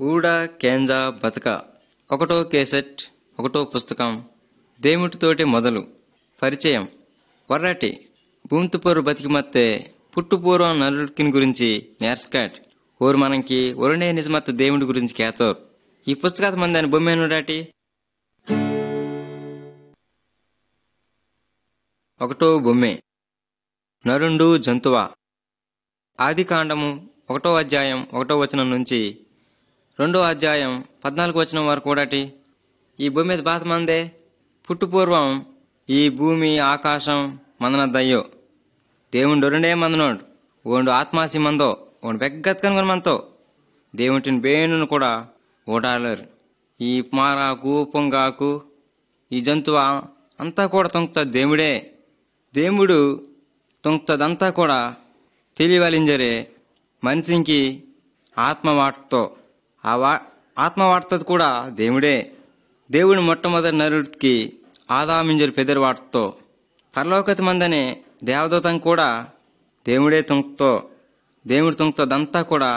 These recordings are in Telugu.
ఊడా కేంజా బతక ఒకటో కేసెట్ ఒకటో పుస్తకం దేవుటితోటి మొదలు పరిచయం వర్రటి భూమితుపోరు బతికిమత్తే పుట్టుపూర్వం నరుడికిని గురించి నేర్స్కాట్ ఓరు మనకి ఒరునే నిజమత్త దేవుడి గురించి కేతోరు ఈ పుస్తకాత మంది అని బొమ్మేనుడాటి ఒకటో బొమ్మే నరుండు జంతువా ఆది కాండము 1వ అధ్యాయం 1వ వచనం నుంచి 2వ అధ్యాయం 14వ వచనం వరకు కూడాటి ఈ భూమి మీద బాత మందే పుట్టుపూర్వం ఈ భూమి ఆకాశం మందనద్దయ్యో దేవుడు రెండే మందనోడు ఓండు ఆత్మాసి మందో ఓండు బెగ్గత్కనుకొని మనతో దేవుంటిని బేణును కూడా ఓడాలేరు ఈ మారాకు పొంగాకు ఈ జంతువు అంతా కూడా తొంగుతుంది దేవుడే దేవుడు తొంగుతుందంతా కూడా తెలియవలింజరే మనిషికి ఆత్మ వాటతో ఆత్మ వాడుతుంది కూడా దేవుడే దేవుడు మొట్టమొదటి నరుడికి ఆదామింజరు పెదరి వాటతో పరలోకతి మందనే దేవదూతం కూడా దేవుడే తొంగుతో దేవుడు తొంగుతుందంతా కూడా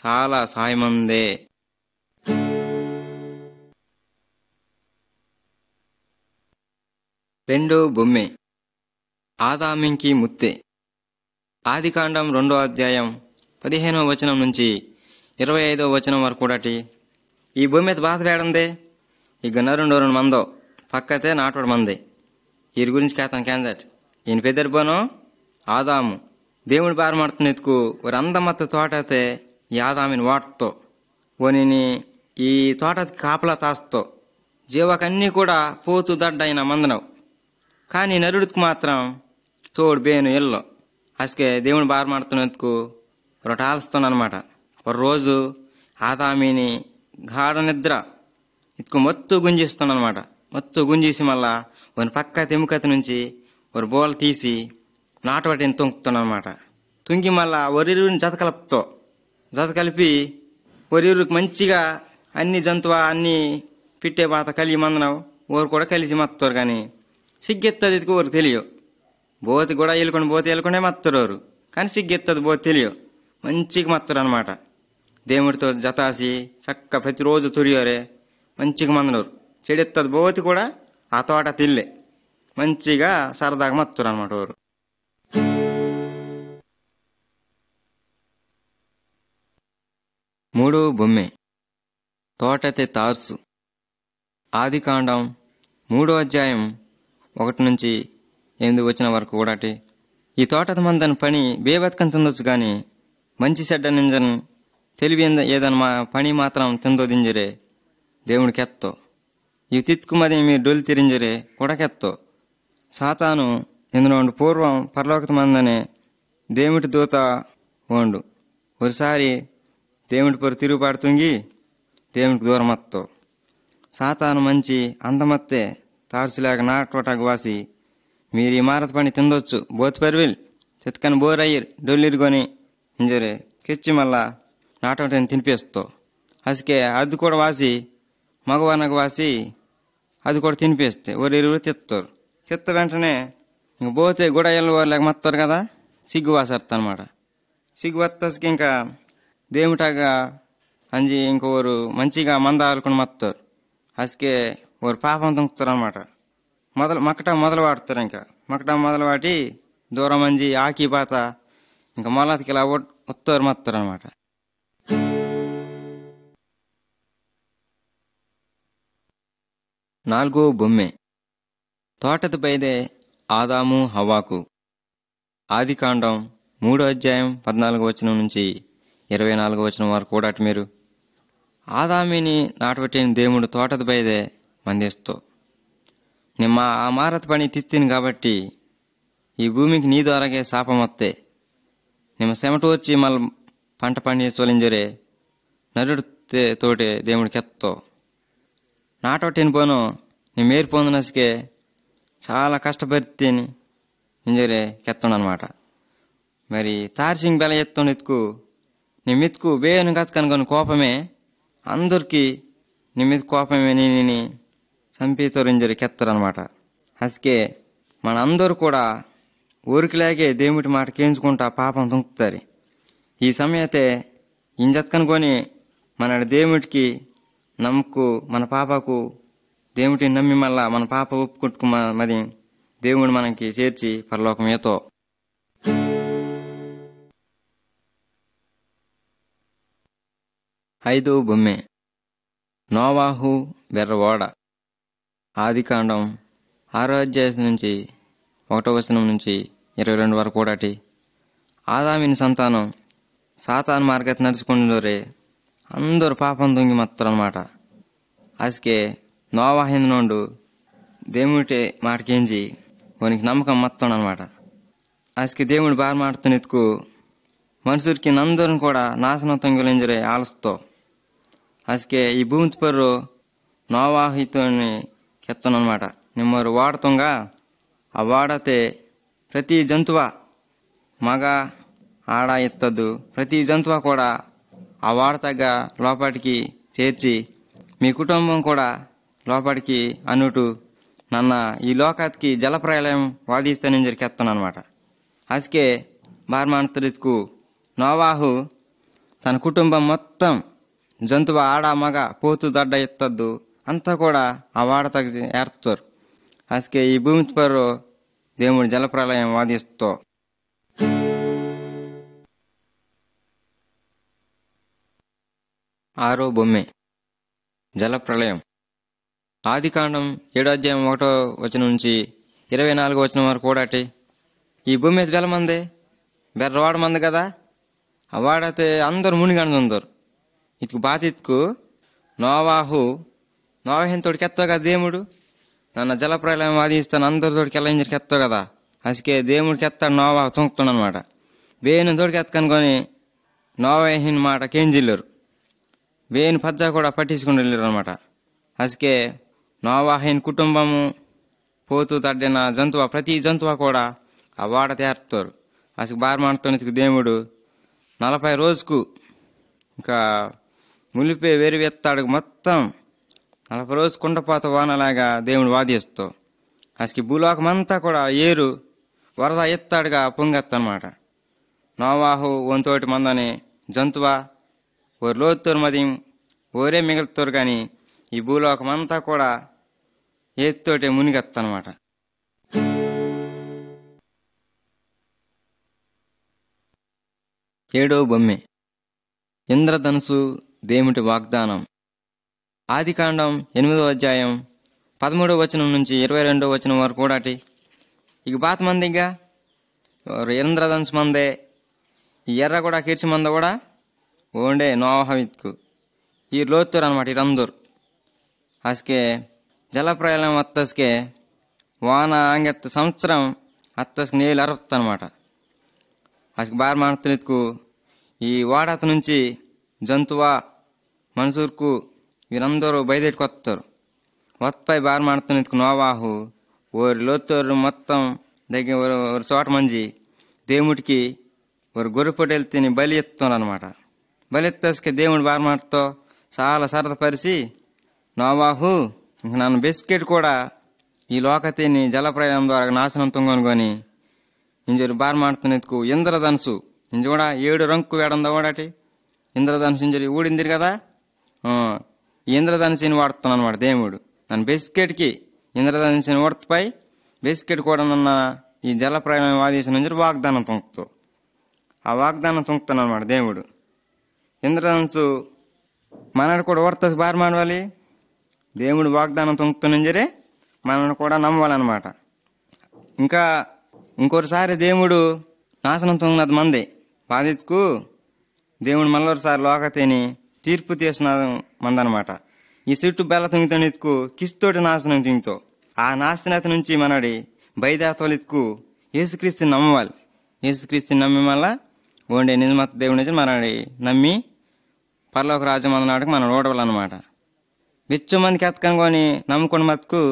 చాలా సాయమందే. రెండో బొమ్మే ఆదామింకి ముత్తే ఆది కాండం 2వ అధ్యాయం 15వ వచనం నుంచి 25వ వచనం వరకు కూడాటి ఈ భూమి మీద బాధ వేడందే ఈ గన్నరుండో 2 మందో పక్కతే నాటోడు మంది వీరి గురించి కేతాను క్యాన్సట్ ఈయన పెద్దరిపోను ఆదాము దేవుడి బారమాడుతున్న ఎత్తుకు ఒక అందమత్త తోట అయితే ఈ ఆదామిని వాటతో ఓనిని ఈ తోటకి కాపలా తాస్తో జీవకన్నీ కూడా పోతూ దడ్డైన మందనవు కానీ నరుడికి మాత్రం తోడు బేను ఇల్లో అసకే దేవుని బారమాడుతున్నందుకు ఒకటి ఆలుస్తున్నానమాట. ఒక రోజు ఆదామిని గాఢ నిద్ర ఇతుకు మొత్తం గుంజిస్తున్నానమాట. మొత్తం గుంజేసి మళ్ళా ఒక పక్క తెముకత నుంచి ఒక బోల తీసి నాటవాటిని తొంగుతున్నానమాట. తుంగి మళ్ళా ఒరిరుని జత కలిపి ఒరిరుకి మంచిగా అన్ని జంతువు అన్ని పిట్టే బాత కలిగి మందనవు ఊరు కూడా కలిసి మత్తారు కానీ సిగ్గెత్తది ఇదికి ఊరికి తెలియవు బోతి కూడా వెళ్ళుకుంటే మత్తరోరు కానీ సిగ్గెత్తది బోతి తెలియవు మంచిగా మత్తరు అనమాట. దేవుడితో జతాసి చక్క ప్రతిరోజు తురియోరే మంచిగా మందనరు చెడెత్తది బోతి కూడా ఆ తోట తిల్లే మంచిగా సరదాగా మత్తరు అనమాట ఊరు. మూడో బొమ్మే తోటతే తార్సు ఆది కాండం 3వ అధ్యాయం 1 నుంచి 8 వచనం వరకు కూడాటి ఈ తోటత మందని పని బేబతకని తిందొచ్చు కానీ మంచి చెడ్డ నింజను తెలివి ఏదన్నా పని మాత్రం తిందోదింజరే దేవుడికి ఎత్తో ఇవి తిత్తుకుమది మీరు డొలి తిరింజరే కూడకెత్తో సాతాను ఇందులో పూర్వం పరలోకత మందనే దేవుడి దూత ఓండు ఒకసారి దేవుడి పొరు తిరుగుపాడుతుంగి దేవుడికి దూరం అత్తో సాతాను మంచి అందమత్తే తార్సులేక నాటోటాకు వాసి మీరు ఈ మారత పని తిందొచ్చు బోత్ పరివిల్ చెత్కని బోరయ్యరు డొల్లిరుకొని ఇంజరే కెచ్చి మళ్ళా నాటోటని తినిపేస్తో అసకే అది కూడా వాసి మగవానకు వాసి అది కూడా తినిపేస్తే ఒరిరు తిత్తారు తిత్త వెంటనే ఇంక పోతే గుడయ్యలు లేక మత్తారు కదా సిగ్గు వాసేస్తా అనమాట. సిగ్గు వత్తకి ఇంకా దేవుటాగా అంజి ఇంకోరు మంచిగా మంద ఆలుకొని మత్తారు అసకే ఓరు పాపం తుంకుతారు అనమాట. మక్కట మొదలు వాడతారు ఇంకా మక్కట మొదలు వాటి దూరం మంచి ఆకి పాత ఇంకా మొలతికి ఇలా వస్తారు మత్తారు అనమాట. నాలుగో బొమ్మే తోటది బైదే ఆదాము హవ్వాకు ఆది కాండం 3వ అధ్యాయం 14వ వచనం నుంచి 24వ వచనం వరకు కూడాటి మీరు ఆదామిని నాటబెట్టిన దేవుడు తోటది బైదే మందిస్తో నిమ్మ ఆ మారత పని తిత్తిని కాబట్టి ఈ భూమికి నీ ద్వారాగే శాపమొత్తే నిమ్మ చెమట వచ్చి మళ్ళీ పంట పండించవలింజరే నరుడు తోటే దేవుడికి ఎత్తో నాటొట్టిని పోను నీ మేరు పొందినసికే చాలా కష్టపడితేని ఇంజరే కెత్తుండనమాట. మరి తార్సింగ్ బెల ఎత్తుండి ఎత్తుకు నీ మెతుకు బేను కనుకొని కోపమే అందరికీ నీ మీద కోపమే నేను చంపితోరు ఇంజరి కెత్తరు అనమాట. అసకే మన అందరూ కూడా ఊరికిలాగే దేవుడి మాట కేంచుకుంటా పాపం తుంకుతారు. ఈ సమయతే ఇంజత్కనుకొని మన దేవుడికి నమ్ముకు మన పాపకు దేవుడిని నమ్మి మళ్ళా మన పాప ఒప్పుకుంటుకు మరి దేవుడు మనకి చేర్చి పరలోకం ఏతో. ఐదో బొమ్మె నోవాహు బెర్రవాడ. ఆదికాండం 6వ అధ్యాయం నుంచి 1వ వచనం నుంచి 22 వరకు కూడాటి. ఆదామిని సంతానం సాతాను మార్గతి నడుచుకుంటూరే అందరూ పాపం దొంగి మత్తరనమాట. అసకే నోవాహిందునోండు దేవుడి మాటకేంచి వానికి నమ్మకం మత్తాడు అనమాట. అసకి దేవుడు బాగా మాడుతున్నెత్తుకు మనుషులకి అందరిని కూడా నాశనం తొంగిలింజరే ఆలస్తో. అసకే ఈ భూమి పర్రు నోవాహితో కెత్తనమాట. నిమ్మరు వాడుతుంగా ఆ వాడతే ప్రతి జంతువ మగ ఆడ ఎత్తద్దు, ప్రతి జంతువ కూడా ఆ వాడతగ్గ లోపలికి చేర్చి మీ కుటుంబం కూడా లోపలికి అనుటు నన్న ఈ లోకానికి జలప్రలయం వాదిస్తానని జరికెత్తానమాట. అసకే బార్మాంతరిత్కు నోవాహు తన కుటుంబం మొత్తం జంతువ ఆడ మగ పోతు దడ్డ ఎత్తద్దు అంతా కూడా ఆ వాడతగ్గ ఏర్తారు. అసకే ఈ భూమి పర్రు దేవుడు జలప్రలయం వాదిస్తో. ఆరో బొమ్మె జలప్రలయం. ఆదికాండం 7వ అధ్యాయం 1వ వచనం నుంచి 24వ వచనం వరకు కూడాటి. ఈ భూమి మీద వెల మంది బెర్రవాడ మంది కదా, ఆ వాడైతే అందరు మునిగందరు. ఇటుకు బాతిత్కు నోవాహింతోడికి ఎత్తావు కదా దేవుడు నన్ను జలప్రలయం వాదిస్తాను అందరితోడికి వెళ్ళింజరికి ఎత్తావు కదా. అసకే దేవుడికి ఎత్తాడు నోవాహు తొంగుతున్నాడు అనమాట. వేణు తోడికి ఎత్తకనుకొని నోవాహిన మాట కేంజిల్లారు. వేణు పజ్జా కూడా పట్టించుకుని వెళ్ళారు అనమాట. అసకే నోవాహిన కుటుంబము పోతూ తడ్డిన జంతువ ప్రతి జంతువ కూడా ఆ వాడ తేరుతారు. అసలు బారమాడుతున్నందుకు దేవుడు 40 రోజుకు ఇంకా ములిపే వెరివెత్తాడు మొత్తం 40 రోజు కుండపోత వానలాగా దేవుడు వాదిస్తావు. అసలు భూలోకమంతా కూడా ఏరు వరద ఎత్తాడుగా పొంగెత్తనమాట. నోవాహు వంతోటి మందని జంతువ ఓరు లోతురు మది ఓరే మిగులుతారు, కానీ ఈ భూలోకమంతా కూడా ఏత్తోటే మునిగెత్తనమాట. ఏడో బొమ్మె ఇంద్రధనుసు దేవుడి వాగ్దానం. ఆదికాండం 8వ అధ్యాయం 13వ వచనం నుంచి 22వ వచనం వరకు కూడాటి. ఇక బాత మందిగా ఇంద్రధనుసు మందే ఈ ఎర్ర కూడా కీర్చి మంద కూడా ఓండే నోవాహుకు ఈ లోతురు అనమాట. వీరందరూ అసకే జలప్రలయం అత్తస్కే వాన అంగెత్త సంవత్సరం అత్తస్కి నీళ్ళు అరవత్తనమాట. అసలు బారమాడుతున్నెత్తుకు ఈ వాడత నుంచి జంతువ మనుషులకు వీరందరూ బయలుదేరికి వస్తారు. వత్పై బారమాడుతున్నెత్తుకు నోవాహు ఓరి లోతోరు మొత్తం దగ్గర ఒక చోట మంచి దేవుడికి ఒక గొర్రెపొడి వెళ్తే బలి ఎత్తున్నారు అనమాట. బలి ఎత్తేసుకే దేవుడు బారమాడుతో చాలా సరదపరిచి నోవాహు ఇంక నన్ను బిస్కెట్ కూడా ఈ లోకతీని జలప్రలయం ద్వారా నాశనం తొంగొనుకొని ఇంజరు బారమాడుతున్నెత్తుకు ఇంద్రధనుసు ఇంజ కూడా 7 రంకు వేడందా వాడటి ఇంద్రధనుసు ఇంజరి ఊడిందిరు కదా. ఈ ఇంద్రధనుసుని వాడుతున్నాను అనమాట దేవుడు. నన్ను బిస్కెట్కి ఇంద్రధనుసుని ఓడతపై బిస్కెట్ కూడా నన్న ఈ జలప్రలయం వాదేశం నుంచి వాగ్దానం తొంగుతూ ఆ వాగ్దానం తొంగుతాను అనమాట దేవుడు. ఇంద్రధనుసు మనని కూడా ఓడత బారమాడవాలి, దేవుడు వాగ్దానం తొంగుతున్నంజరే మనల్ని కూడా నమ్మాలన్నమాట. ఇంకా ఇంకోసారి దేవుడు నాశనం తొంగినది మంది బాధితుకు దేవుడు మళ్ళొకసారి లోకతేని తీర్పు తీసిన మందనమాట. ఈ చుట్టూ బెల్ల తొంగితోనిత్తుకు కిస్తోటి నాశనం తింగుతో ఆ నాశనత నుంచి మనడి బయదాతోలిత్తుకు యేసుక్రీస్తుని నమ్మవాలి. యేసుక్రీస్తుని నమ్మి మళ్ళా ఓండే నిజమత దేవుడి నుంచి మనడి నమ్మి పరలోక రాజ్యం అన్ననాటికి మనం ఓడవాలన్నమాట. వెచ్చు మందికి ఎత్తకనుకొని నమ్ముకుని మతుకు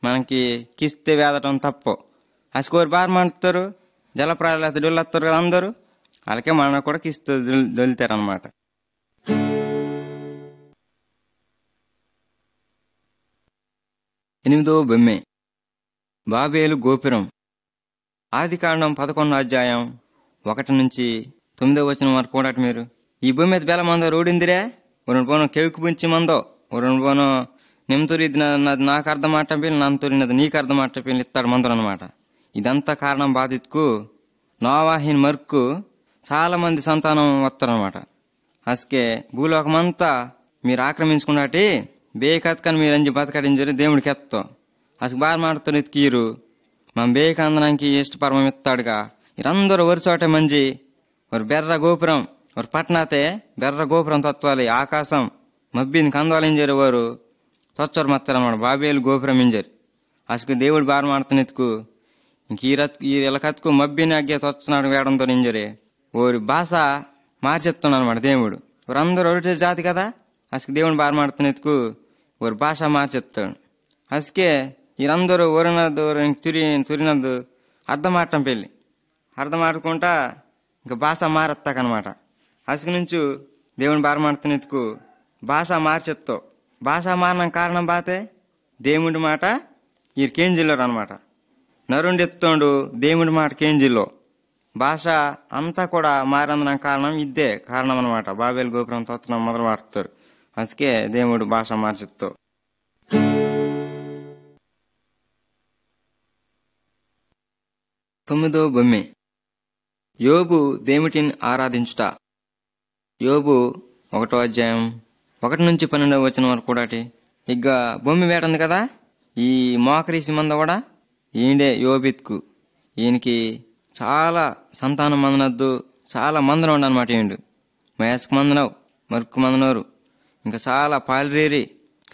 మనకి కిస్తే వేదటం తప్పు. ఆ స్కోర్ బార్ మంటారు జలప్రాయాలు డొల్లెత్తారు కదా అందరూ, అలాగే మన కూడా కిస్తూ దొలుతారు అనమాట. ఎనిమిదో బొమ్మె బాబేలు గోపురం. ఆదికాండం 11వ అధ్యాయం 1 నుంచి 9వ వచనం వరకు కూడా మీరు ఈ భూమి మీద బెల మంద రోడిందిరే ಒಂದು ಬೋನು ಕೆವಿಕ್ ಮುಂಚಿ ಮಂದೋ ಒಂದು ಬೋನು నిమ్ తూరినది నాకు అర్థం మాటపిల్లి నన్ను తూరినది నీకు అర్థం మాటపిల్లి ఇస్తాడు మందులు అనమాట. ఇదంతా కారణం బాధితుకు నోవాహిన మరుకు చాలా మంది సంతానం వస్తారనమాట. అసకే భూలోకమంతా మీరు ఆక్రమించుకున్నటి బేకత్కని మీరు అంజి బతకడించని దేవుడికి ఎత్తాం. అసలు బాగా మాడుతున్న ఎత్తుకీరు మనం బేక అందడానికి ఇష్టపరమం ఇస్తాడుగా. ఇరందరూ వరుసోటే మంచి ఒక బెర్ర గోపురం ఒక పట్టణతే బెర్ర గోపురం తత్వాలి ఆకాశం మబ్బిని కందవాలింజరు వారు తొచ్చరు మత్తారన్నమాట. బాబేలు గోపురం ఇంజరి అసలు దేవుడు బాగా మాడుతున్న ఎత్తుకు ఇంక ఈ ఇలకత్తుకు మబ్బిని అగ్గే తొచ్చనాడు వేయడంతో ఇంజరి ఓరి భాష మార్చెత్తున్నాడు అనమాట దేవుడు. వారందరూ ఒకటే జాతి కదా. అసలు దేవుని బాగా మాడుతున్న ఎత్తుకు ఓరి భాష మార్చెత్తాడు. అసకే వీరందరూ ఊరినద్దు తురినద్దు అర్థం ఆడటం పెళ్ళి అర్థం ఆడుకుంటా ఇంకా భాష మారెత్తాకనమాట. అసలు నుంచి దేవుని బాగా మాడుతున్న ఎత్తుకు భాష మార్చెత్తావు. భాష మారిన కారణం బాతే దేవుడి మాట ఈ కేంజిల్లోరు అనమాట. నరుండి ఎత్తుండు దేవుడి మాట కేంజిల్లో భాష అంతా కూడా మారందన కారణం ఇద్దే కారణం అనమాట. బాబేలు గోపురం తొత్తనం మొదలు మారుతారు. అందుకే దేవుడు భాష మార్చెత్తావు. 9వ బొమ్మె యోబు దేవుటిని ఆరాధించుట. యోబు 1వ అధ్యాయం 1 నుంచి 12వ వచనం వరకు కూడా. ఇక బొమ్మి వేటంది కదా ఈ మోకరీసి మంద కూడా ఈయనే యోబిత్కు. ఈయనకి చాలా సంతానం మందనద్దు, చాలా మందన ఉండనమాట. ఈయన మయస్కు మందనవు, మరుక్కు మందనవరు, ఇంకా చాలా పాలిరేరి,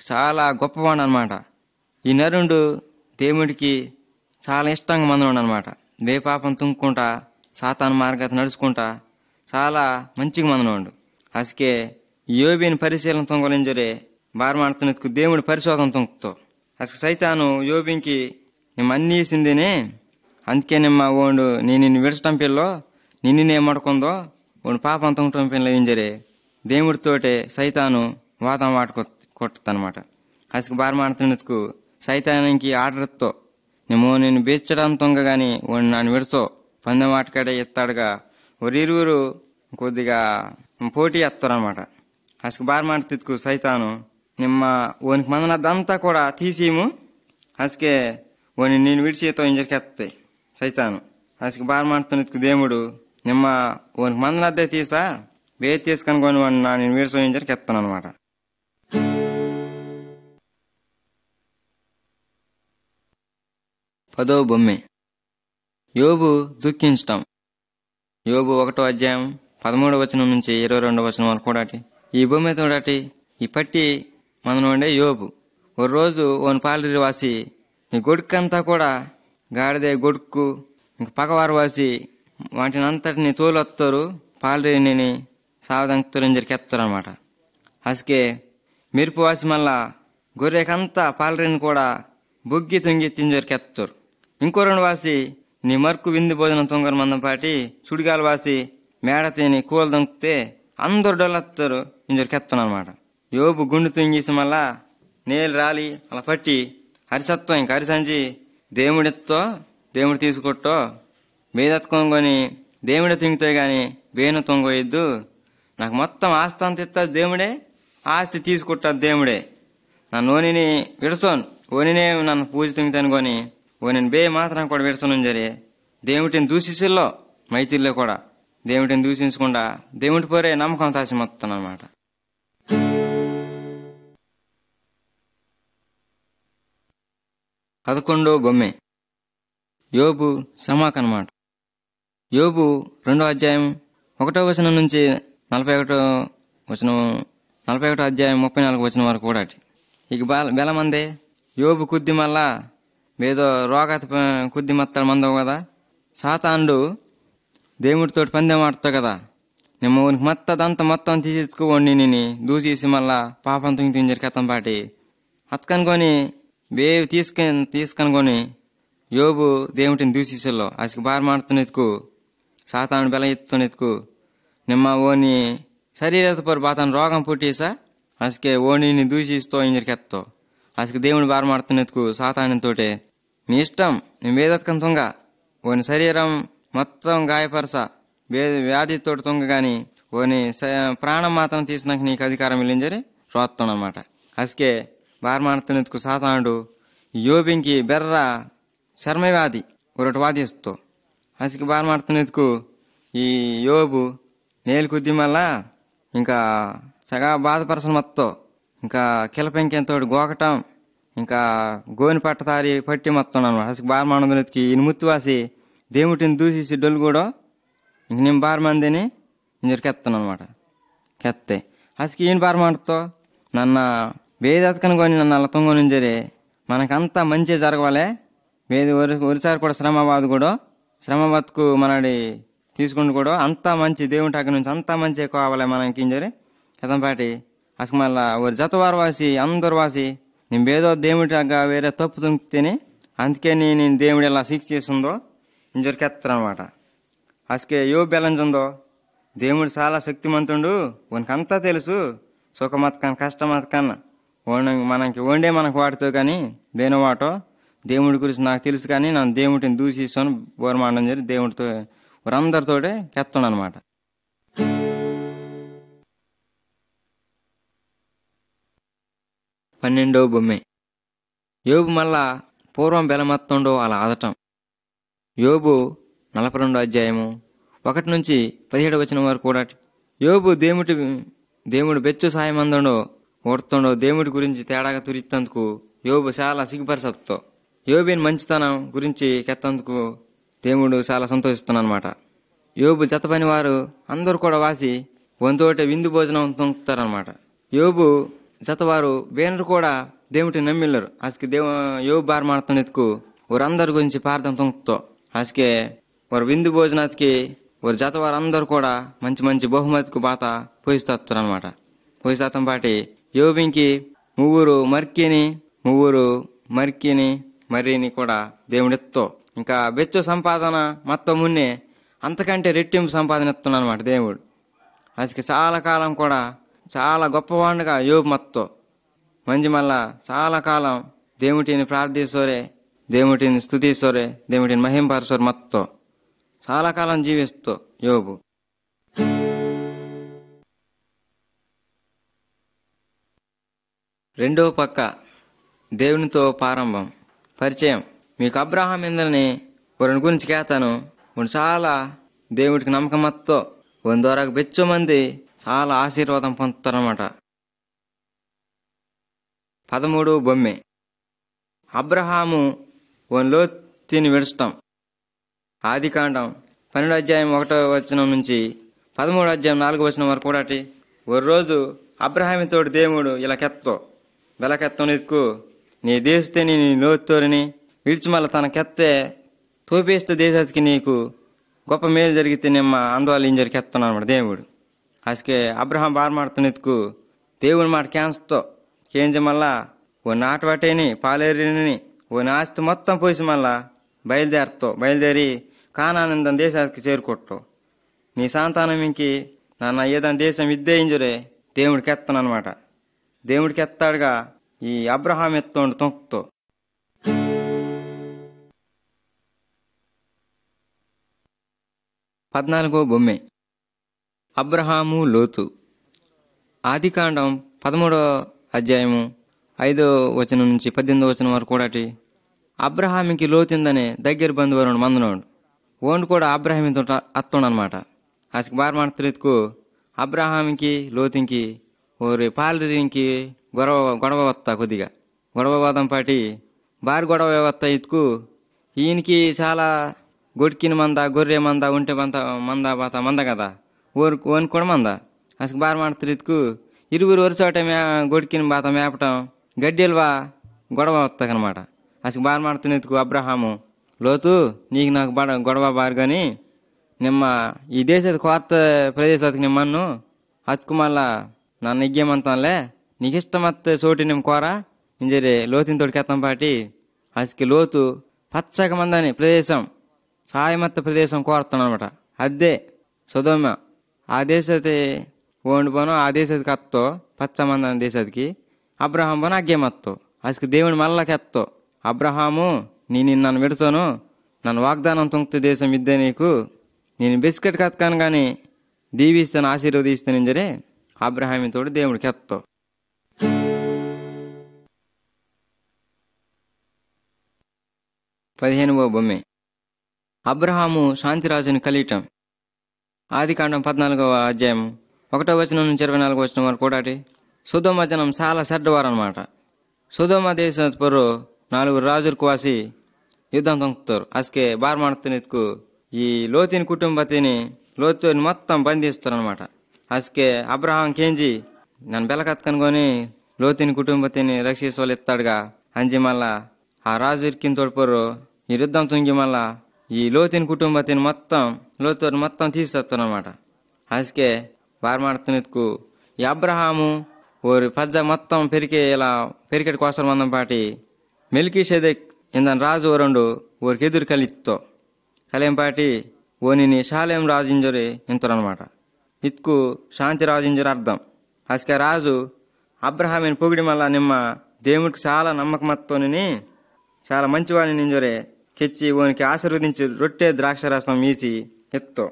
చాలా గొప్పవాడు అనమాట. ఈ నరుండు దేవుడికి చాలా ఇష్టంగా మందన ఉండనమాట. బేపాపం తుంక్కుంటా సాతాను మార్గత నడుచుకుంటా చాలా మంచిగా మందనోండు. అసకే యోబిని పరిశీలన తొంగలింజరే బారమాడుతున్నకు దేవుడి పరిశోధన తొంకుతో అసలు సైతాను యోబికి నిమ్మ అన్నీ ఇసిందేనే, అందుకే నిమ్మ ఓండు నిన్ను విడచటం పిల్లో నిన్నే మడుకుందో ఓండు పాపం తొంగటం పిల్ల ఇంజరే దేవుడితోటే సైతాను వాదం కొట్టదనమాట. అసలు బారమాడుతున్నకు సైతానికి ఆర్డర్తో నేను బేర్చడం తొంగ గాని ఓడి నన్ను విడసో పందెం ఆటకాడే ఎత్తాడుగా ఒరిరువురు కొద్దిగా పోటీ ఎత్తారనమాట. అసలు బారమాడుతుకు సైతాను నిమ్మ ఓనికి మందనద్దంతా కూడా తీసేము అసకే ఓని నేను విడిచేతో ఇంజరికెత్తాయి సైతాను. అసలు బారమాడుతున్నకు దేవుడు నిమ్మ ఓనికి మందనద్దే తీసా వేది తీసుకొని కొని నేను విడిసో ఇంజరికెత్తాను అనమాట. 10వ బొమ్మె యోబు దుఃఖించటం. యోబు 1వ అధ్యాయం 13వ వచనం నుంచి 22వ వచనం వరకు కూడా. ఈ బొమ్మెతో ఈ పట్టి మనం ఉండే యోబు ఓ రోజు ఓన్ పాలరి వాసి నీ గొడుక్కంతా కూడా గాడిదే గొడుక్కు ఇంక పగవారు వాసి వాటిని అంతటిని తోలొత్తారు పాలరిని సావదంకుతారు జరికెత్తారు అనమాట. అసకే మెరుపు వాసి మళ్ళా గొర్రెకంతా పాలరిని కూడా బొగ్గి తొంగి తింజరికెత్తారు. ఇంకో 2 వాసి నీ మరుకు విందు భోజనం తొంగర మందం పాటి సుడిగాలు వాసి మేడ తిని కూల దొంగితే అందరు డొల్లత్తారు ఇంజరికెత్తాను అనమాట. యోబు గుండు తుంగేసి మళ్ళా నేలు రాలి అలా పట్టి హరిసత్వం ఇంక హరిసంచి దేవుడితో దేవుడు తీసుకొట్టో బేదెత్తుకొని దేవుడే తుంగితే గాని బేను తొంగొయ్యద్దు, నాకు మొత్తం ఆస్తి అంత ఇస్తుంది దేవుడే, ఆస్తి తీసుకొట్టదు దేవుడే, నా నోనిని విడసోను ఓనినే నన్ను పూజ తుంగితాను కొని ఓనిని బే మాత్రం కూడా విడసోను జరి దేవుడిని దూషిస్తుల్లో మైతిల్లో కూడా దేవుడిని దూషించకుండా దేవుడి పోరే నమ్మకం తాసి మొత్తం అనమాట. 11వ బొమ్మె యోబు సమాక్ అనమాట. యోబు 2వ అధ్యాయం 1వ వచనం నుంచి 41వ వచనం 41వ అధ్యాయం 34వ వచనం వరకు కూడా. ఇక బెలమందే యోబు కుద్ది మళ్ళా ఏదో రోగాత కుద్ది మత్తాడు మందవు కదా. సాతాండు దేవుడితోటి పందెం ఆడుతావు కదా, నేను ఊరికి మత్తదంతా మొత్తం తీసేసుకోండి నేను దూసేసి మళ్ళా పాపం తుంగి కథం పాటి అతకనుకొని వేవి తీసుకనుకొని యోబు దేవుడిని దూసేసలో అసలు బారమాడుతున్న ఎత్తుకు సాతాను బెల ఎత్తుని ఎత్తుకు నిమ్మ ఓని శరీరత పరు బాతాను రోగం పుట్టేసా అసకే ఓణిని దూషిస్తో ఇంజరికెత్తో అసలు దేవుని బారమాడుతున్న ఎత్తుకు సాతానుతోటే నీ ఇష్టం నేను వేదత్కం తొంగ ఓని శరీరం మొత్తం గాయపరస వ్యాధితో తొంగ గాని ఓని ప్రాణం మాత్రం తీసినాక నీకు అధికారం ఇల్లింజరి రోత్తానమాట. అసకే బార్ ಮಾಡ್ತಾನಿದ್ಕು సాతానుడు యోబింకి బెర్ర శర్మవ్యాధి ఒకటి వాదిస్తూ అసకి బార్ ಮಾಡ್ತಾನಿದ್కు ఈ యోబు నేలు కుద్ది మళ్ళా ఇంకా సగా బాధపరచడం మొత్తం ఇంకా కిలపెంకెంతోటి గోకటం ఇంకా గోని పట్టతారి పట్టి మొత్తం అనమాట. అసలు బార్ ಮಾಡೋದಕ್ಕೆ ఇన్ని ముత్తువాసి దేవుటిని దూసేసి డొల్లు కూడా ఇంక నేను బార్ మందిని ఇంజరు కెత్తాను అనమాట. కెత్తే అసలు ఈయన బార్ ಮಾಡ್తో నన్న వేదతకను కొని నన్ను అలా తొంగొనింజరి మనకంతా మంచి జరగవాలే వేది ఒరిసారి కూడా శ్రమ బాధ కూడా శ్రమ బతుకు మనడి తీసుకుంటూ కూడా అంతా మంచి దేవుని అక్కడి నుంచి అంతా మంచి కావాలి మనకి ఇంజరి కథంపాటి అసలు మళ్ళా ఒక జతవారు వాసి అందరు వాసి నేను ఏదో దేవుడిగా వేరే తప్పు తుంకితేనే అందుకే నేను దేవుడు ఎలా శిక్ష చేస్తుందో ఇంజరికెత్తారనమాట. అసకే యోబు బెలంజుందో దేవుడు చాలా శక్తిమంతుడు వానికంతా తెలుసు సుఖమతకన్నా కష్టమతకన్నా మనకి వండే మనకు వాటితో కానీ దేని వాటో దేవుడి గురించి నాకు తెలుసు కానీ నన్ను దేవుడిని దూషిస్తాను బోరమాడడం జరిగి దేవుడితో వారందరితోటే కెత్తాను అనమాట. పన్నెండవ బొమ్మె యోబు మళ్ళా పూర్వం బెలమత్తుండో అలా ఆదటం. యోబు 42 అధ్యాయము 1 నుంచి 17 వచనం వరకు కూడా యోబు దేవుడు బెచ్చు సాయం అందడో ఓడుతుండో దేవుడి గురించి తేడాగా తురిత్తందుకు యోబు చాలా సిగ్గుపరచతో యోబుని మంచితనం గురించి కెత్తందుకు దేవుడు చాలా సంతోషిస్తున్నానమాట. యోబు జత పని వారు అందరూ కూడా వాసి వంతోటే విందు భోజనం తొంకుతారనమాట. యోబు జతవారు వేనరు కూడా దేవుడిని నమ్మిల్లరు. అసలు యోబు బార్ ಮಾಡ್ತಾನಿದ್కు వారందరి గురించి ప్రార్థన తొంకుతో అసకే వారు విందు భోజనానికి వారు జతవారు అందరూ కూడా మంచి మంచి బహుమతికి బాత పోయిస్తారనమాట. పోయిస్తాతం పాటి యోబింకి ముగ్గురు మర్కిని మర్రిని కూడా దేవుడితో ఇంకా బెచ్చు సంపాదన మొత్తం మున్నే అంతకంటే రెట్టింపు సంపాదన ఇస్తున్నాను అనమాట దేవుడు. అసలు చాలా కాలం కూడా చాలా గొప్పవాడుగా యోబు మొత్తం మంచి మళ్ళా చాలా కాలం దేవుడిని ప్రార్థిస్తోరే దేవుడిని స్తుతిస్తోరే దేవుడిని మహింపరచోరే మొత్తం చాలా కాలం జీవిస్తూ యోబు. రెండో పక్క దేవునితో ప్రారంభం పరిచయం. మీకు అబ్రహాం ఇందని వారిని గురించి కేతాను చాలా దేవుడికి నమ్మకం మొత్తం వన్ ద్వారా బెచ్చో మంది చాలా ఆశీర్వాదం పొందుతారన్నమాట. 13 బొమ్మె అబ్రహాము వన్ లోతుని విడచటం. ఆదికాండం 12 అధ్యాయం 1 వచనం నుంచి 13 అధ్యాయం 4 వచనం వరకు కూడా ఒక రోజు అబ్రహామితోటి దేవుడు ఇలా బెలకెత్తం ఎత్తుకు నీ దేశతే నీ లోతుని విడిచి మళ్ళీ తన కెత్తే తోపేస్తే దేశానికి నీకు గొప్ప మేలు జరిగితే నిమ్మ అందువల్ల ఏం జరిగెత్తున్నాను అనమాట దేవుడు. అసకే అబ్రహాం బార్ ಮಾಡ್ತಾನಿದ್కు దేవుడి మాట క్యాన్స్తో చేంజ్ మళ్ళా ఓ నాటవాటేని పాలేరిని ఓ ఆస్తి మొత్తం పోసి మళ్ళా బయలుదేరి కానానంద దేశానికి చేరుకొట్టు నీ సంతానం ఇంకి నన్న ఏదైనా దేశం ఇద్దే ఇంజురే దేవుడికి ఎత్తానమాట. దేవుడికి ఎత్తాడుగా ఈ అబ్రహాం ఎత్తుండు తొంకుతో. పద్నాలుగో బొమ్మె అబ్రహాము లోతు. ఆదికాండం 13 అధ్యాయము 5 వచనం నుంచి 18 వచనం వరకు కూడా అబ్రహామికి లోతిందనే దగ్గర బంధువరుడు మందునోడు ఓండు కూడా అబ్రహామితో అత్తోడనమాట. అసలు బార్ ಮಾಡ್ತಾನಿದ್కు అబ్రహామికి లోతింకి ఓరి పాలరికి గొడవ వస్తా కొద్దిగా గొడవ వాదం పాటి బారి గొడవ వస్తా ఇతుకు ఈయనకి చాలా గొడికిన మంద గొర్రె మంద ఉంటే మంద కదా ఓన్ కూడా మంద. అసలు బార్ ಮಾಡ್ತಾನಿದ್కు ఇరుగురు వరుసోట గొడికిన బాత మేపటం గడ్డెలువా గొడవ వస్తాకనమాట. అసలు బార్ ಮಾಡ್ತಾನಿದ್కు అబ్రహాము లోతు నీకు నాకు గొడవ బారు కానీ నిమ్మ ఈ దేశದ కొత్త ప్రదేశానికి నిమ్మన్ను హత్కు మళ్ళా నన్ను ఇగ్గేమంతానులే నీకు ఇష్టమత్తే చోటి నిమ్మ కోరా ఇంజరి లోతిని తోడికెత్తాం పాటి. అసలు లోతు పచ్చక మందని ప్రదేశం సాయమత్త ప్రదేశం కోరుతాను అనమాట. అదే సొదొమ ఆ దేశతే ఓండి పోను ఆ దేశదికి అత్తో పచ్చ మందని దేశదికి అబ్రహాం పోను అగ్గే మత్తో. అసలు దేవుని మళ్ళకెత్తో అబ్రహాము నన్ను విడతాను నన్ను వాగ్దానం తొంకుతూ దేశం ఇద్దే నీకు నేను బిస్కెట్ కత్కాను కానీ దీవిస్తాను ఆశీర్వదిస్తానంజరే అబ్రహామితోడు దేవుడికి ఎత్తో. 15వ బొమ్మె అబ్రహాము శాంతిరాజుని కలియటం. ఆదికాండం 14వ అధ్యాయం 1వ వచనం నుంచి 24వ వచనం వరకు కూడా సొదొమ జనం చాలా చెడ్డవారనమాట. సొదొమ దేశపురు 4 రాజులు కోసి యుద్ధం తొంకుతారు. అసకే బార్ ಮಾಡ್ತಾನೆತ್ಕು ఈ లోతిని కుటుంబతిని లోతుని మొత్తం బంధిస్తారు అనమాట. అసకే అబ్రహాం కేంజి నన్ను బెలకత్కనుకొని లోతిని కుటుంబతిని రక్షించవాలి ఎత్తాడుగా అంజి మళ్ళా ఆ రాజు ఇరికిన తోడుపోరు ఈ యుద్ధం తుంగి మళ్ళా ఈ లోతిని కుటుంబతిని మొత్తం తీసేస్తారు అనమాట. అసకే బార్ ಮಾಡ್ತಾನೆత్కు ఈ అబ్రహాము ఓరి పజ్జ మొత్తం పెరికెట్ కోసరం మందం పాటి మెల్కీషెదెక్ ఇందని రాజు ఓరండు ఊరికి ఎదురు కలిత్తో కలింపాటి ఓనిని శాలేం రాజింజరి ఇంతరనమాట. ఇత్కు శాంతి రాజింజరి అర్థం. అసకే రాజు అబ్రహామిని పొగిడి మళ్ళా నిమ్మ దేవుడికి చాలా నమ్మకమత్తోని చాలా మంచివాడిని నింజరే కెచ్చి ఓనికి ఆశీర్వదించి రొట్టె ద్రాక్షరసం వీసి ఎత్తో.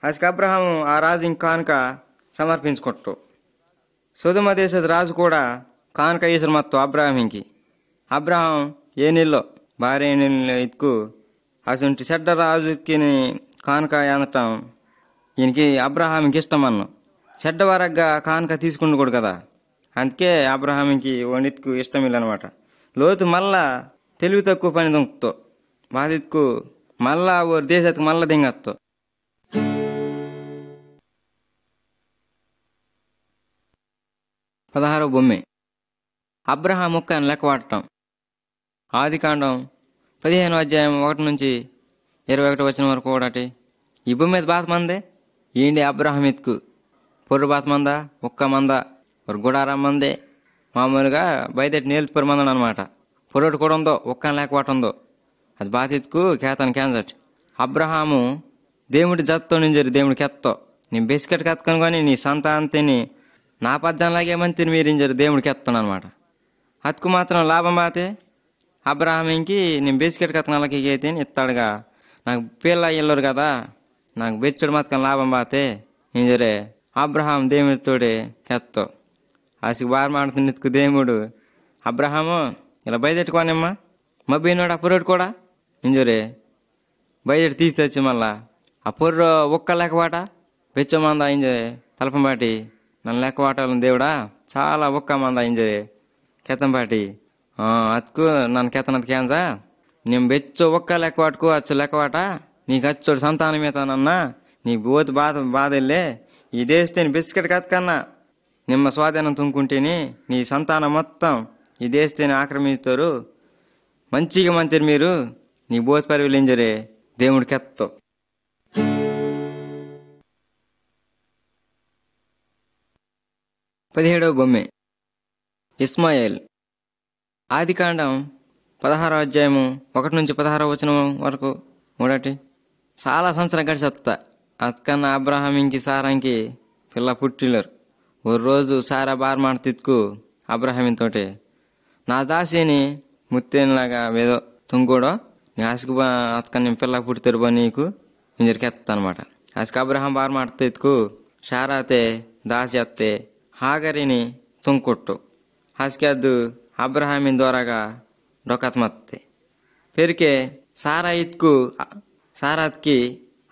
అసకే అబ్రహాము ఆ రాజు ఇంకానుక సమర్పించుకొట్టు. సొదొమ దేశದ రాజు కూడా కానుక ఈశ్వరు మత్తు అబ్రహాంకి. అబ్రహాం ఏ నీళ్ళో భార్య నీళ్ళు ఇత్కు అసంటి చెడ్డ రాజుకి కానుక అనటం ఈయనకి అబ్రహాంకి ఇష్టం అన్ను. చెడ్డవారగ్గా కానుక తీసుకుండకూడదు కదా, అందుకే అబ్రహాంకి ఓనిత్కు ఇష్టం ఇల్లనమాట. లోతు మళ్ళా తెలివి తక్కువ పని దొంగతో బాధిత్కు మళ్ళా ఓ దేశత్కు మళ్ళా దింగత్తో. 16వ బొమ్మె అబ్రహాం మొక్కను లెక్కవాడటం. ఆదికాండం 15వ అధ్యాయం 1 నుంచి 21వ వచనం వరకు కూడా ఈ భూమి మీద బాత మందే ఏంటి అబ్రహాం ఎత్తుకు పొర్రు బాత మందా ఒక్క మంద ఒక గుడారం మందే మామూలుగా బయట నేల్చిపోరు మందం అనమాట. పొర్రోటి కూడా ఉందో ఒక్కని లేకపోవటం ఉందో అది బాత ఎత్తుకు కేతాను క్యాన్సట్. అబ్రహాము దేవుడి జత్తో నింజరి దేవుడికి ఎత్తో నేను బెసికట్ కత్తుకొని కానీ నీ సంతాంతిని నా పద్దంలాగే మంతిని మీరు ఇంజరు దేవుడికి ఎత్తాను అనమాట. అతుకు మాత్రం లాభం బాతే అబ్రహాంకి నేను బెసికట్ కత్తనాలకి అయితే ఎత్తాడుగా నాకు పిల్ల ఇల్లరు కదా నాకు బెచ్చుడు మాత్రం లాభం బాతే ఇంజరే అబ్రహాం దేవుడితోడే కెత్తో. అసికి బార్ మాడుతున్న ఎత్తుకు దేవుడు అబ్రహాము ఇలా బయటెట్టుకోనమ్మా మబ్బీనోడు ఆ పొర్రోడు కూడా ఇంజరే బయట తీసి మళ్ళా ఆ పొర్రు ఒక్క లెక్కవాట బెచ్చమందా ఇంజరే తలపంబాటి నన్ను లెక్కవాటాలని దేవుడా చాలా ఒక్క మంద ఇంజరే కెత్తంపాటి అతుకు నన్ను కెత్తనది క్యాన్సా నేను బెచ్చు ఒక్క లెక్కవాటుకు అచ్చు లెక్కవాట నీకు అచ్చోడు సంతానం అవుతానన్నా నీకు పోతు బాధ వెళ్ళే ఈ దేశతే బెసికట్ కన్నా నిమ్మ స్వాధీనం తుంకుంటేని నీ సంతానం మొత్తం ఈ దేశతేని ఆక్రమిస్తారు మంచిగా మంతిరి మీరు నీ బోతు పరివిలు ఇంజరే దేవుడికి ఎత్తో. 17వ బొమ్మె ఇస్మాయేల్. ఆదికాండం 16వ అధ్యాయము 1 నుంచి 16వ వచనం వరకు మూడటి చాలా సంవత్సరం గడిచేస్తా అతకన్నా అబ్రహాంకి సారాంకి పిల్ల పుట్టిలరు. ఓ రోజు సారా బార్ మాడుతిత్కు అబ్రహాంతోటి నా దాసిని ముత్తేనిలాగా ఏదో తుంగోడో నీ ఆశకు అతకన్నా పిల్ల పుట్టితారు బా నీకు ఇంజరికి ఎత్తా అనమాట. ఆశకు అబ్రహాం బార్ మాడుతిత్కు శారాతే దాసి ఎత్తే ಹಾಗರಿನಿ ತುಂಕೊಟ್ಟು ಹಾಸಿಗೆ ಅದು ಅಬ್ರಹಾಮಿನ ದ್ವಾರಾಗ ಡೊಕಾತ್ಮತ್ತೆ ಪೆರಿಕೆ సారాత్కి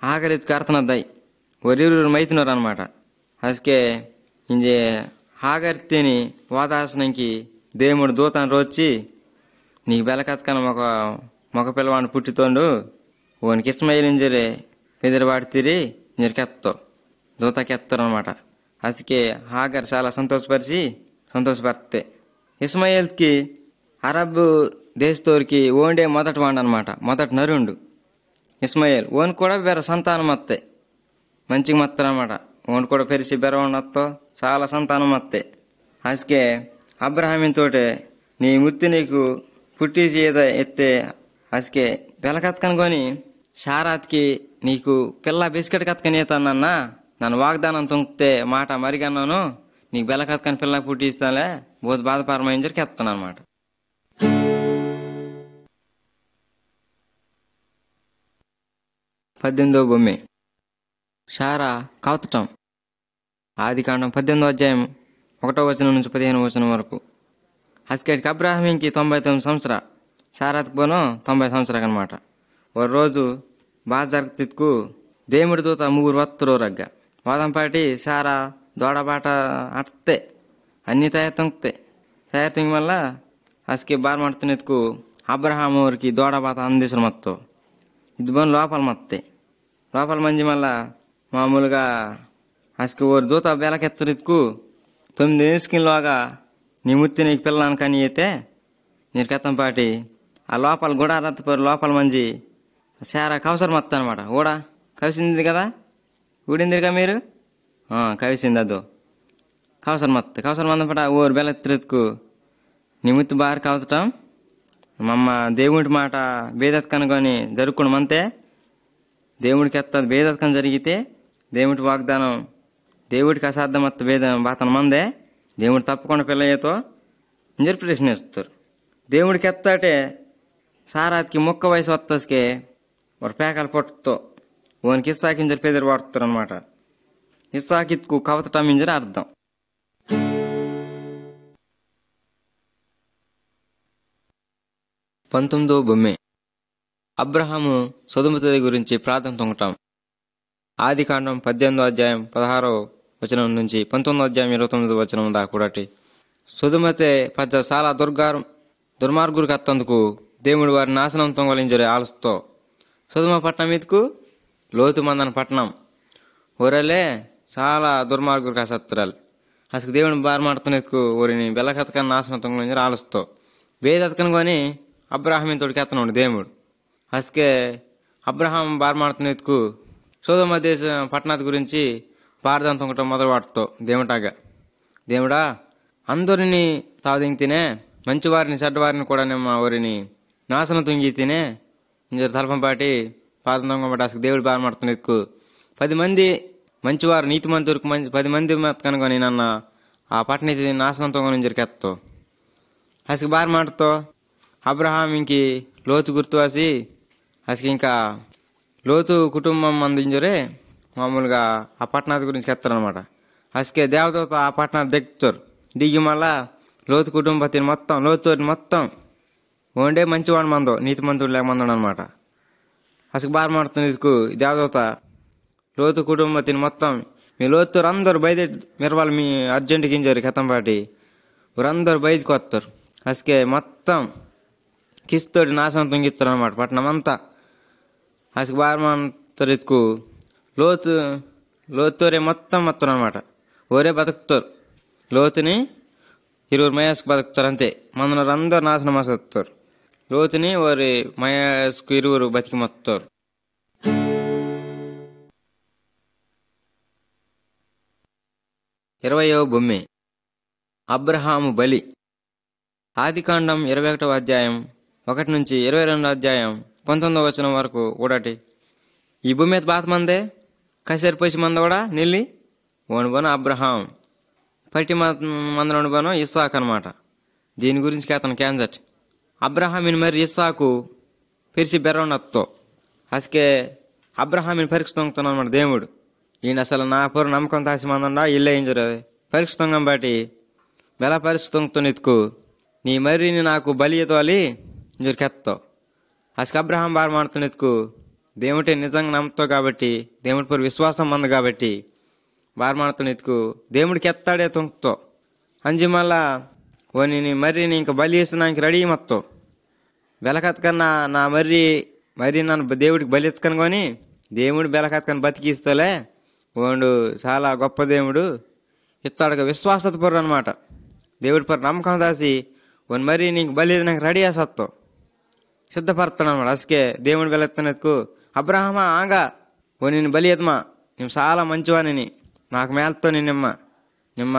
హాగరిత్కు అర్థనద్దాయి ఒరిరు మైతినరు అనమాట. అసకే ఇంజే హాగరితిని వాదాసనంకి దేవుడు దూతను రోచి నీకు బెలకత్కన మొగ పిల్లవాడిని పుట్టితోండు ఓనికి ఇస్మాయిల్ ఇంజరే పెదిరివాడితిరి ఇంజరికెత్తో దూతకెత్తారు అనమాట. అసకే హాగర్ చాలా సంతోషపడితే ఇస్మాయిల్కి అరబ్ దేశతోరికి ఓండే మొదటి వాడు అనమాట, మొదటి నరుండు ఇస్మాయిల్. ఓన్ కూడా వేరే సంతానం వస్తాయి మంచిగా మత్తారనమాట. ఓన్ కూడా పెరిసి బెరవన్నతో చాలా సంతానం వస్తాయి. అసకే అబ్రహామితోటే నీ ముత్తి నీకు పుట్టిసి ఎత్తే అసకే బెలకత్కనుకొని శారాత్కి నీకు పిల్ల బిస్కెట్ కత్కని ఏతానన్నా నన్ను వాగ్దానం తుంగితే మాట మరిగన్నాను నీకు బెలకత్కని పిల్ల పుట్టిస్తాలే బోధ బాధపరమైంజరికి ఎత్తాను అనమాట. 18వ బొమ్మె శారా కవతటం. ఆదికాండం 18వ అధ్యాయం 1వ వచనం నుంచి 15వ వచనం వరకు. హస్కేట్కి అబ్రాహంకి 99 సంవత్సర, శారాత్కి పోను 90 సంవత్సరాలు అనమాట. ఒక రోజు బాగా జరుగుతుకు దేవుడి దూత ముగ్గురు వత్తరు రగ్గ వాదంపాటి సారా దోడబాట అట్తే అన్ని తయారుతుంగతే తయారుతుంగి వల్ల హస్కి బార్ ಮಾಡ್ತಾನೆತ್ಕು అబ్రహాం ఊరికి దోడబాత అందిసరు మొత్తం ఇది బంದು లోపల మత్తే లోపల మంచి మళ్ళా మామూలుగా హస్కి ఊరు దూత బెలకెత్తరిత్కు 9 నిమిషంలోగా నీ ముత్తి నీకు పిల్లని కానీ అయితే నీరు కెత్తంపాటి ఆ లోపల కూడా రత్తపరి లోపల మంచి సారా కవసరం మొత్తం అనమాట. కూడా కవిసింది కదా, ఊడిందిగా మీరు కవిసింది అదో కవసరం మొత్తం కవసరం అందపట ఊరు బెలెత్తరిత్కు నీ ముత్తి బారి కవచటం మమ్మ దేవుడి మాట భేదత్ కనుకొని జరుపుకోవడం అంతే. దేవుడికి ఎత్తది భేదత్కం జరిగితే దేవుడి వాగ్దానం దేవుడికి అసాధ్యం మొత్తం భేద బాతన మందే దేవుడు తప్పకుండా పిల్లయ్యతో ఇంజర్ ప్రశ్న ఇస్తారు. దేవుడికి ఎత్తాటే సారాత్కి ముక్క వయసు వత్తస్కే వాడు పేకాలు పొట్టుతో ఓనికి ఇస్సాకి ఇంజర్ పేదరు వాడుతారు అనమాట. ఇస్సాకిత్కు కవతటం ఇంజర్ అర్థం. పంతొమ్మిదో బొమ్మె అబ్రహాము సొదొమ గురించి ప్రార్థన తొంగటం. ఆదికాండం 18వ అధ్యాయం 16వ వచనం నుంచి 19వ అధ్యాయం 29వ వచనం దాకా కూడాటి సొదొమతే పచ్చ చాలా దుర్మార్గురికి అత్తందుకు దేవుడు వారి నాశనం తొంగలించరు ఆలస్తో సొదొమ పట్టణం మీదకు లోతు మందన పట్టణం ఊరలే చాలా దుర్మార్గురికి అసత్తురాలు అసలు దేవుని బార్ మాడుతున్నెత్తుకు ఊరిని బెల్లకతకని నాశనం తొంగలించరు ఆలస్తో వేదతకను కొని అబ్రహాం తోడికి ఎత్తనుండు దేవుడు అసకే అబ్రహాం బార్ మాడుతున్నెత్తుకు సొదొమ దేశ పట్టణాది గురించి ప్రార్థన తొంగటం మొదలు వాడుతో దేవుటాగా దేవుడా అందరిని తాదింగ్ తినే మంచివారిని చెడ్డవారిని కూడా మా ఊరిని నాశనం తుంగి తినే ఇంజరు తలపంపాటి ప్రార్థన తొంగబట్టి అసలు దేవుడు బార్ మాడుతున్నెత్తుకు 10 మంది మంచివారు నీతిమంతులకు 10 మంది కనుకొని నన్న ఆ పట్టణ నాశనం తొంగని ఇంజరికెత్తో అసలు బార్ మాటతో అబ్రహాం ఇంకి లోతు గుర్తువాసి అసలు ఇంకా లోతు కుటుంబం అందించరే మామూలుగా ఆ పట్టణాది గురించి ఎత్తారనమాట. అసకే దేవదూత ఆ పట్టణాలు దిగుతారు దిగి మళ్ళా లోతు కుటుంబతిని మొత్తం లోతు మొత్తం ఓండే మంచివాడు మందో నీతి మంతుడు లేక మందోడు అనమాట. అసలు బార్ మాడుతుంది ఇదికు దేవదూత లోతు కుటుంబతిని మొత్తం మీ లోతు అందరూ బయట మిరవాళ్ళు మీ అర్జెంట్ గింజారు కథంపాటి ఊరందరూ బయటకు వస్తారు. అసకే మొత్తం కిస్తోటి నాశనం తొంగిస్తారు అనమాట పట్టణం అంతా. అసలు బార్ మాడుతారు ఇదికు లోతురే మొత్తం అనమాట ఓరే బతుకుతారు లోతుని 20 మయాస్కు బతుకుతారు అంతే మందున్నారు అందరు నాశనం వస్తారు లోతుని ఓరి మయాస్కు 20 బతికి మొత్తారు. ఇరవయో బొమ్మె అబ్రహాము బలి ఆదికాండం 21వ అధ్యాయం 1 నుంచి 22వ అధ్యాయం 19వ వచనం వరకు కూడాటి ఈ భూమి మీద బాత మందే కసేరు పోసి మంద కూడా నిల్లి ఓణుబను అబ్రహాం పట్టి మందన ఓణుబను ఇస్సాక్ అనమాట. దీని గురించి అతను క్యాన్సట్ అబ్రహామిని మరి ఇస్సాకు పెరిసి బెర్రనత్తో అసకే అబ్రహామిని పరీక్షిస్తున్నాను అనమాట దేవుడు. ఈయన అసలు నా పొరు నమ్మకం తాసి మందండా ఇల్లే ఏం జరగదు పరీక్షిస్తాం బట్టి బెల పరీక్షిస్తూ ఎత్తుకు నీ మర్రిని నాకు బలి ఎత్తాలి ఇంజరికెత్తావు అసలు అబ్రహాం బార్ మాడుతున్న ఎత్తుకు దేవుటే నిజంగా నమ్ముతావు కాబట్టి దేవుడి పరు విశ్వాసం మంది కాబట్టి బార్ మాడుతున్న ఎత్తుకు దేవుడికి ఎత్తాడే తొంగుతో అంజి మళ్ళా ఓని మర్రిని ఇంకా బలి వేస్తున్నానికి రెడీ మొత్తం బెలకత్కన్నా నా మర్రి నన్ను దేవుడికి బలి ఎత్తుకను కొని దేవుడు బెలకత్కని బతికిస్తలే ఓండు చాలా గొప్ప దేవుడు ఇస్తాడుగా విశ్వాసత పొర్రు అనమాట. దేవుడి పరు నమ్మకం దాసి ఓని మర్రి నీకు బలి నాకు రెడీ వేసత్తావు సిద్ధపడతాను అనమాట. అసకే దేవుని బెలెత్తనెత్తుకు అబ్రహమా ఆగా ఓ నిన్ను బలి ఎత్తమా నేను చాలా మంచివాణిని నాకు మేలతో నిమ్మ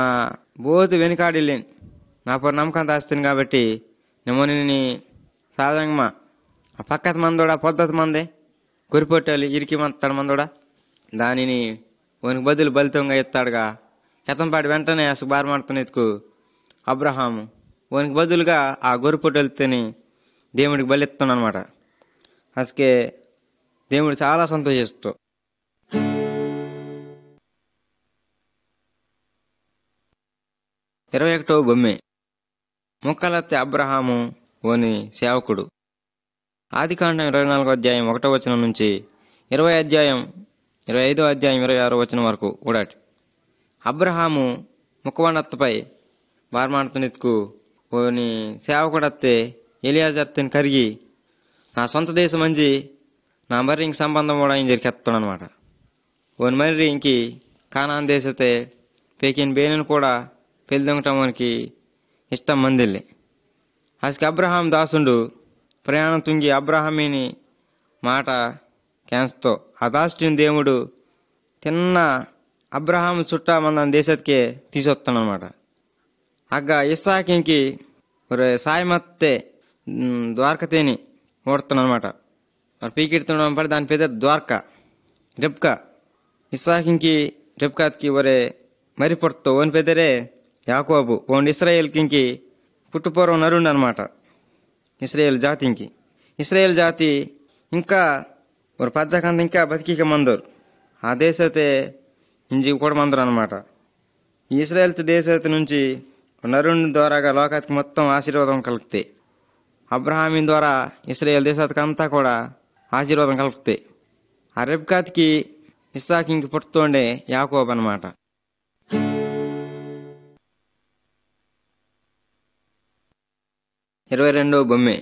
బోతు వెనుకాడిలేని నా పొర నమ్మకం దాస్తాను కాబట్టి నిమ్మ నిన్ను సాధంగమా ఆ పక్కత మందోడా పొద్దత మందే కొరిపొట్టాలి ఇరికి మంతాడు మందోడా దానిని ఓనికి బదులు బలితంగా ఎత్తాడుగా ఎత్తంపాటి వెంటనే అసలు బార్ మాడుతున్న ఎత్తుకు అబ్రహాము ఓనికి బదులుగా ఆ గొర్రెపొట్టెళ్తేని దేవుడికి బలి ఎత్తున్నాను అనమాట. అసకే దేవుడు చాలా సంతోషిస్తూ 21వ బొమ్మె ముక్కలత్తి అబ్రహాము ఓని సేవకుడు. ఆదికాండం 24వ అధ్యాయం 1వ వచనం నుంచి 25వ అధ్యాయం 26వ వచనం వరకు కూడాటి. అబ్రహాము ముక్కవండత్తపై బార్మాడుతున్నెత్తుకు ఓని సేవకుడత్తే ఎలియాజర్తిని కరిగి నా సొంత దేశం మంచి నా మర్రి ఇంక సంబంధం కూడా ఆయన జరికెత్తాడనమాట. ఓని మర్రి ఇంకి కానాన్ దేశతే పేకిన్ బేనుని కూడా పెళ్ళదొంగటంకి ఇష్టం మందిల్లి. అసలు అబ్రహాం దాసుండు ప్రయాణం తుంగి అబ్రహామీని మాట క్యాన్స్తో ఆ దాసుని దేవుడు తిన్న అబ్రహాం చుట్టా మన దేశత్కే తీసుకొస్తానమాట. అగ్గ ఇస్సాకింకి సాయమత్తే ద్వారకతేని ఓడుతానమాట. మరి పీకెడుతుండడం పడి దాని పేద ద్వారక రెబ్కా. ఇస్సాకింకి రెబ్కాత్కి మరి పొడుతో ఓని పెదరే యాకోబు. ఓన్ ఇస్రాయేల్కి పుట్టుపూర్వం నరుండు అనమాట. ఇస్రాయేల్ జాతికి ఇస్రాయేల్ జాతి ఇంకా పజ్జకంత ఇంకా బతికిక మందరు ఆ దేశతే ఇంజి కూడా మందరు అనమాట. ఈ ఇస్రాయేల్ దేశత నుంచి నరుని ద్వారాగా లోకానికి మొత్తం ఆశీర్వాదం కలుగుతాయి. అబ్రహామీన్ ద్వారా ఇస్రాయేల్ దేశానికి అంతా కూడా ఆశీర్వాదం కలుగుతాయి. ఆ రెబ్కాత్కి ఇస్సాకింకి పుట్టుతోండే యాకోబు అనమాట. ఇరవై 22వ బొమ్మె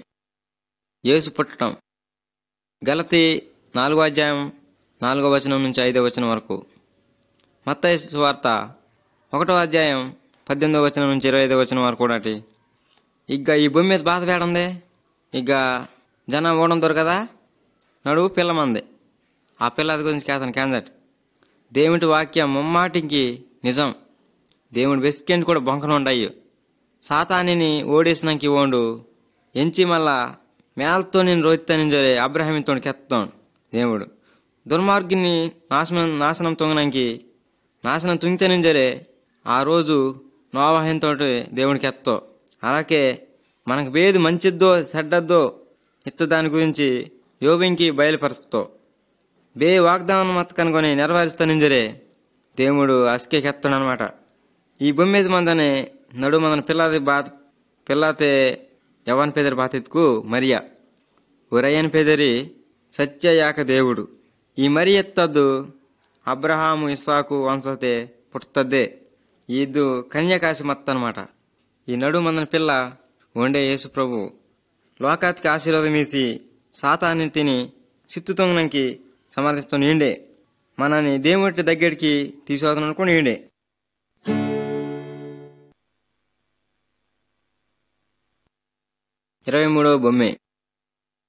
యేసు పుట్టడం. గలతీ 4వ అధ్యాయం 4వ వచనం నుంచి 5వ వచనం వరకు. మత్తయి సువార్త 1వ అధ్యాయం 18వ వచనం నుంచి 25వ వచనం వరకు కూడాటి. ఇక ఈ భూమి మీద బాధ వేడందే, ఇక జనం ఓడం దొరకదా నడువు పిల్లమంది. ఆ పిల్లది గురించి కేతను క్యాందట్ దేవుడి వాక్యం ముమ్మాటికి నిజం. దేవుడి బెస్కెంట్ కూడా బొంకనుండయ్యు. సాతానిని ఓడేసినాకి ఓండు ఎంచి మళ్ళా మేళతో నేను రోహితానింజరే అబ్రహామితో కెత్తాడు దేవుడు. దుర్మార్గుని నాశనం తొంగనానికి నాశనం తుంగితేనింజరే ఆ రోజు నోవాహంతో దేవుడికి ఎత్తో. అలాగే మనకు వేది మంచిద్దో చెడ్డద్దో ఇత్త దాని గురించి యోబింకి బయలుపరుస్తో బే వాగ్దానం మత కనుకొని నెరవేరుస్తానింజరే దేవుడు అస్కేకెత్తాడు అనమాట. ఈ బొమ్మిది మందనే నడు మన పిల్లతే యవన్ పేదరి బాతిత్కు మరియా ఉరయ్యని పేదరి సత్యయాక దేవుడు. ఈ మరి ఎత్తద్దు అబ్రహాము ఇస్సాకు వంశతే పుట్టద్దే ఈదు కన్యాకాశి మత్త అనమాట. ఈ నడు మన పిల్ల వండే యేసు ప్రభు లోకాతికి ఆశీర్వాదం వేసి సాతాన్ని తిని సిత్తుతొంగనంకి సమర్థిస్తూ నీండే మనని దేవుడి దగ్గరికి తీసుకోవాలనుకో నీండే. 23వ బొమ్మె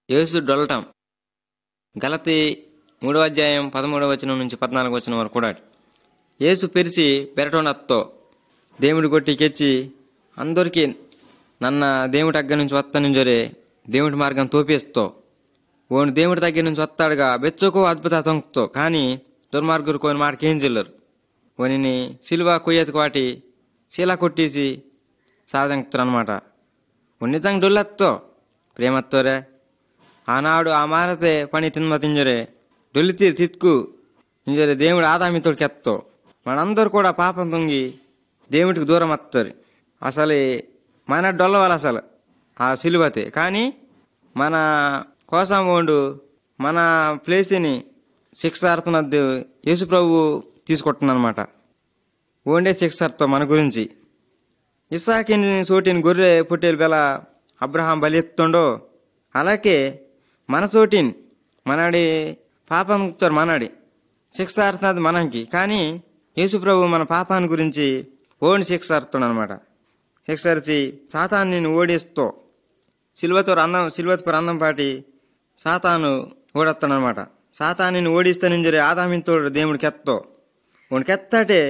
యేసు డొల్లటం. గలతీ 3వ అధ్యాయం 13వ వచనం నుంచి 14వ వచనం వరకు కూడా. యేసు పెరిసి పెరటోనత్తో దేవుడి కొట్టికెచ్చి అందరికీ నన్న దేవుడి దగ్గర నుంచి వస్తానింజరే దేవుడి మార్గం తోపేస్తో ఓని దేవుడి దగ్గర నుంచి వస్తాడుగా బెచ్చుకో అద్భుత తొంగతో. కానీ దుర్మార్గురు కొన్ని మాటకి ఏం చెల్లరు. ఓనిని సిలువ కొయ్యతికి వాటి శీలా కొట్టేసి సాధంగుతారు అనమాట. నిజంగా డొల్లత్తో ప్రేమత్తోరే ఆనాడు ఆ మారతే పని తిన్మతింజరే డొల్లితీ తిత్కు ఇంజరే దేవుడు ఆదామితోడికి ఎత్తో. మనందరూ కూడా పాపం తొంగి దేవుడికి దూరం వస్తారు. అసలు మన డొల్లవాలి అసలు ఆ సిలువతే. కానీ మన కోసం వండు మన ప్లేస్ని శిక్షార్థనద్దు యేసు ప్రభు తీసుకొట్టునమాట. ఓండే శిక్షార్థ మన గురించి. ఇస్సాకిని సోటిని గొర్రె పుట్టేలు బెల అబ్రహాం బలిస్తుండో అలాగే మన సోటిని మనడి పాపం గుప్తారు మనడి శిక్షార్థనది మనకి. కానీ యేసు ప్రభు మన పాపాన్ని గురించి ఓడి శిక్షార్థుడు అనమాట. శిక్షార్చి సాతాన్ని ఓడిస్తూ సిల్వతో అందం పాటి సాతాను ఓడేస్తానమాట. సాతాన్ని ఓడిస్తానింజరే ఆదామితోడు దేవుడికి ఎత్తో ఓడికి ఎత్తాటే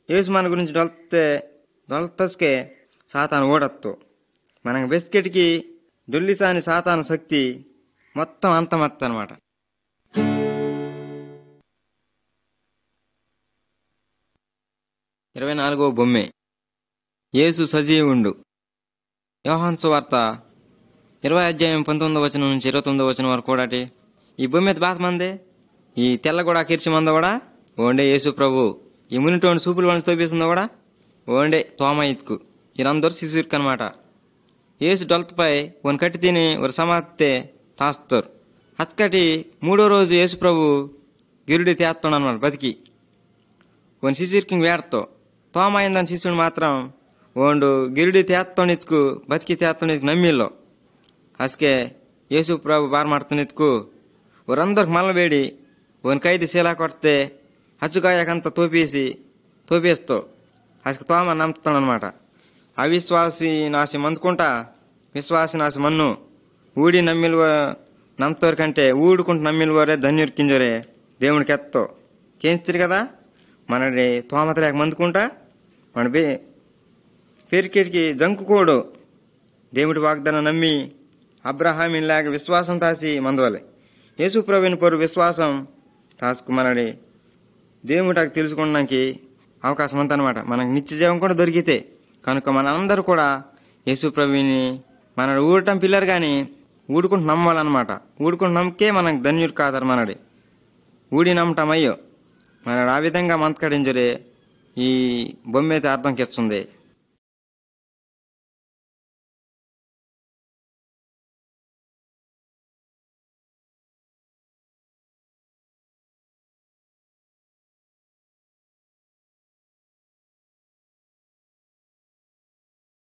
యేసు మన గురించి దొలతస్కే సాతాను ఓడత్తు. మనకు బెస్కెట్కి డొల్లిసాని సాతాను శక్తి మొత్తం అంతమత్త అనమాట. 24వ బొమ్మె యేసు సజీవుండు. యోహాను సువార్త 20వ అధ్యాయం 19వ వచనం నుంచి 29వ వచనం వరకు కూడా. ఈ భూమి మీద బాధ మందే ఈ తెల్ల కూడా కిర్చి మంద కూడా ఓండే యేసు ప్రభు. ఈ మునిటోని సూపులు వణి తోపేసిందో కూడా ఓండే తోమ ఇతుకు ఇరందరు శిశువుకి అనమాట. ఏసు డొల్తపై ఒక కట్టి తిని ఒక సమాధితే తాస్తారు. హత్కటి 3వ రోజు యేసు ప్రభు గిరుడి తేస్తాడు అనమాట బతికి. ಒಂದು ಶಿಶುರ್ಕಿಂಗ್ ವ್ಯಾಡ್ತೋ ತೋಮಾಯಿಂದನ್ ಶಿಶುನ್ ಮಾತ್ರ ಒಂದು ಗಿರುಡಿ ತೇತ್ತೋನಿತ್ಕು ಬದುಕಿ ತೇತ್ತೋನಿತ್ಕು ನಮ್ಮಿಲ್ಲೋ ಅಸ್ಕೆ ಯೇಸು ಪ್ರಭು ಬಾರ್ ಮಾಡ್ತಾನಿತ್ಕು ಅವರಂದರ್ಗೆ ಮಲ್ಲಬೇಡಿ ಒಂದು ಕೈದಿ ಶೀಲ ಕೊಡ್ತೆ ಹಚ್ಚುಗಾಯಕಂತ తోపేస్తో అసలు తోమ నమ్ముతాడు అనమాట. అవిశ్వాసి నాసి మందుకుంటా విశ్వాసి నాసి మన్ను ఊడి నమ్మిలు నమ్ముతారు కంటే ఊడుకుంటూ నమ్మిలువరే ధన్యుర్కింజరే దేవునికి ఎత్తో కేంచిరు కదా. మనడి తోమత లేక మందుకుంటా మన పేరుకేటికి జంకుకోడు దేవుడి వాగ్దానం నమ్మి అబ్రహామిన్ లేక విశ్వాసం తాసి మందవాలి. యేసు ప్రభుని పొరు విశ్వాసం తాసుకు మనడి దేవుడికి తెలుసుకోవడానికి అవకాశం అంత అనమాట. మనకు నిత్య జీవం కూడా దొరికితే కనుక మన అందరూ కూడా యేసు ప్రభుని మన ఊడటం పిల్లరు కానీ ఊడుకుంటూ నమ్మాలన్నమాట. ఊడుకుంటూ నమ్మకే మనకు ధన్యుడు కాదారు మనడి ఊడి నమ్మటం అయ్యో మన ఆ విధంగా మంతకడింజరే ఈ బొమ్మ అయితే అర్థంకి ఇస్తుంది.